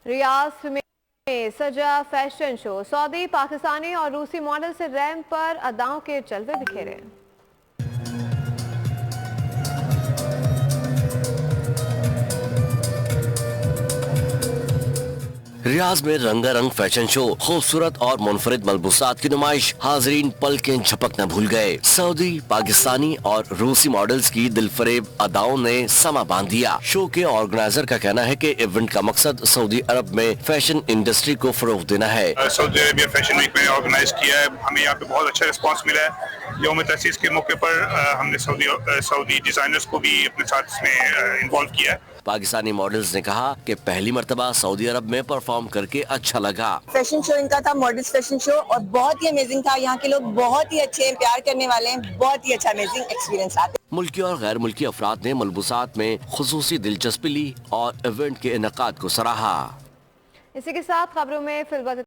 Riyadh में सजा fashion show, Saudi, Pakistani और रूसी मॉडल से रैंप पर अदाओं के जलवे बिखेरे। रियाज में रंगारंग फैशन शो, खूबसूरत और मुनफरिद मलबूसात की नुमाइश, हाजरीन पलकें झपकना भूल गए। सऊदी, पाकिस्तानी और रूसी मॉडल्स की दिलफरेब अदाओं ने समा बांध दिया। शो के ऑर्गेनाइजर का कहना है कि इवेंट का मकसद सऊदी अरब में फैशन इंडस्ट्री को फरोग देना है। सऊदी अरेबिया फैशन वीक में ऑर्गेनाइज किया है, हमें यहाँ पे बहुत अच्छा रिस्पांस मिला है। यौम तसीस के मौके पर हमने सऊदी डिजाइनर्स को भी अपने साथ इसमें इन्वॉल्व किया है। पाकिस्तानी मॉडल्स ने कहा कि पहली मर्तबा सऊदी अरब में परफॉर्म करके अच्छा लगा। फैशन शो इनका था, मॉडल्स फैशन शो, और बहुत ही अमेजिंग था। यहाँ के लोग बहुत ही अच्छे हैं, प्यार करने वाले हैं, बहुत ही अच्छा अमेजिंग एक्सपीरियंस आता है। मुल्की और गैर मुल्की अफराद ने मलबूसात में खुसूसी दिलचस्पी ली और इवेंट के इनकाद को सराहा। इसी के साथ खबरों में फिलहाल